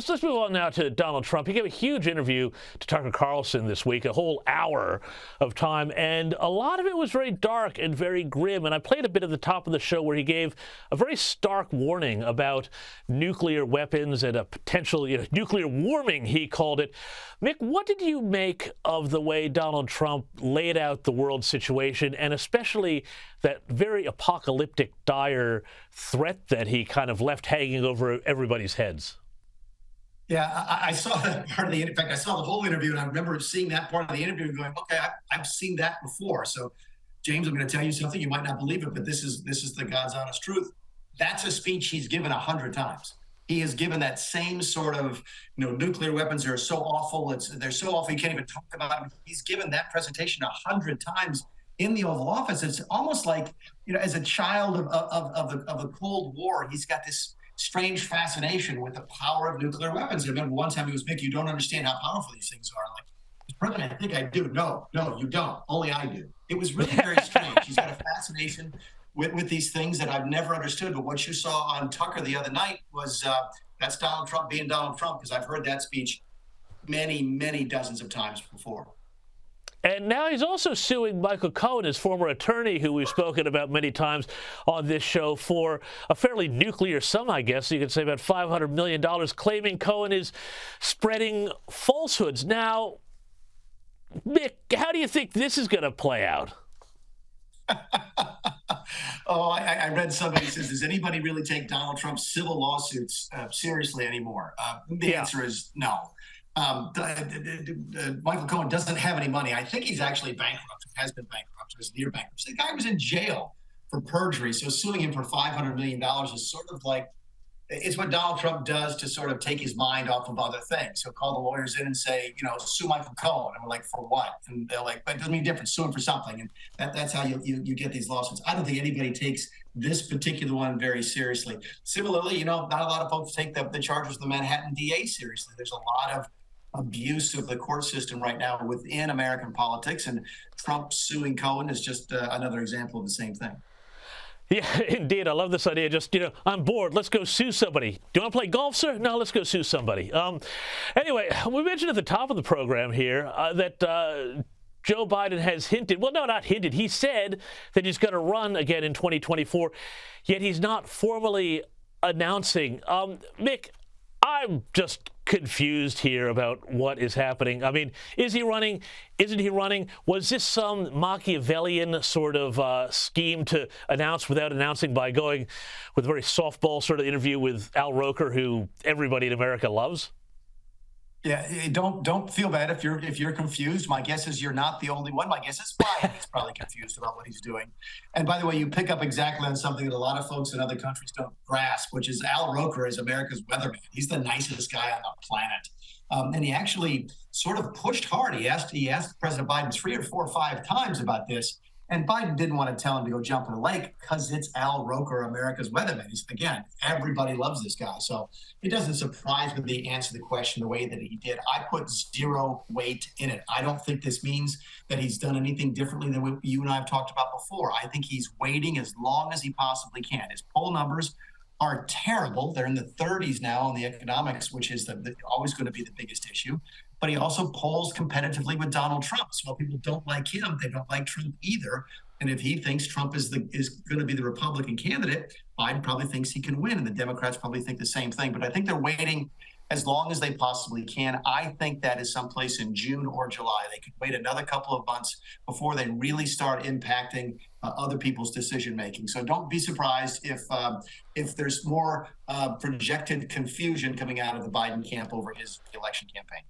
let's move on now to Donald Trump. He gave a huge interview to Tucker Carlson this week, a whole hour of time, and a lot of it was very dark and very grim. And I played a bit at the top of the show where he gave a very stark warning about nuclear weapons and a potential nuclear warming, he called it. Mick, what did you make of the way Donald Trump laid out the world situation, and especially that very apocalyptic, dire threat that he kind of left hanging over everybody's heads? Yeah, I saw that part of in fact, I saw the whole interview, and I remember seeing that part of the interview and going, okay, I've seen that before. So, James, I'm going to tell you something. You might not believe it, but this is the God's honest truth. That's a speech he's given 100 times. He has given that same sort of, nuclear weapons are so awful. They're so awful you can't even talk about them. He's given that presentation 100 times in the Oval Office. It's almost like, as a child of the Cold War, he's got this strange fascination with the power of nuclear weapons. I remember one time he was, Mick, you don't understand how powerful these things are. Like, President, I think I do. No, you don't. Only I do. It was really very strange. He's got a fascination with these things that I've never understood. But what you saw on Tucker the other night was that's Donald Trump being Donald Trump, because I've heard that speech many, many dozens of times before. And now he's also suing Michael Cohen, his former attorney, who we've spoken about many times on this show, for a fairly nuclear sum, I guess you could say, about $500 million, claiming Cohen is spreading falsehoods. Now, Mick, how do you think this is going to play out? I read somebody says, does anybody really take Donald Trump's civil lawsuits seriously anymore? The answer is no. Michael Cohen doesn't have any money. I think he's actually bankrupt, has been bankrupt, or is near bankruptcy. The guy was in jail for perjury, so suing him for $500 million is sort of like, it's what Donald Trump does to sort of take his mind off of other things. He'll call the lawyers in and say, sue Michael Cohen. And we're like, for what? And they're like, but it doesn't mean different, sue him for something. And that's how you get these lawsuits. I don't think anybody takes this particular one very seriously. Similarly, not a lot of folks take the charges of the Manhattan DA seriously. There's a lot of abuse of the court system right now within American politics, and Trump suing Cohen is just another example of the same thing. Yeah, indeed. I love this idea. Just, I'm bored. Let's go sue somebody. Do you want to play golf, sir? No, let's go sue somebody. Anyway, we mentioned at the top of the program here that Joe Biden has hinted, well, no, not hinted. He said that he's going to run again in 2024, yet he's not formally announcing. Mick, I'm just confused here about what is happening. I mean, is he running? Isn't he running? Was this some Machiavellian sort of scheme to announce without announcing by going with a very softball sort of interview with Al Roker, who everybody in America loves? Yeah, don't feel bad if you're confused. My guess is you're not the only one. My guess is Biden is probably confused about what he's doing. And by the way, you pick up exactly on something that a lot of folks in other countries don't grasp, which is Al Roker is America's weatherman. He's the nicest guy on the planet. And he actually sort of pushed hard. He asked President Biden 3 or 4 or 5 times about this. And Biden didn't want to tell him to go jump in the lake because it's Al Roker, America's weatherman. Again, everybody loves this guy. So it doesn't surprise me that he answered the question the way that he did. I put zero weight in it. I don't think this means that he's done anything differently than what you and I have talked about before. I think he's waiting as long as he possibly can. His poll numbers are terrible. They're in the 30s now on the economics, which is always going to be the biggest issue. But he also polls competitively with Donald Trump. So while people don't like him, they don't like Trump either. And if he thinks Trump is going to be the Republican candidate, Biden probably thinks he can win, and the Democrats probably think the same thing. But I think they're waiting as long as they possibly can. I think that is someplace in June or July. They could wait another couple of months before they really start impacting other people's decision making. So don't be surprised if there's more projected confusion coming out of the Biden camp over his election campaign.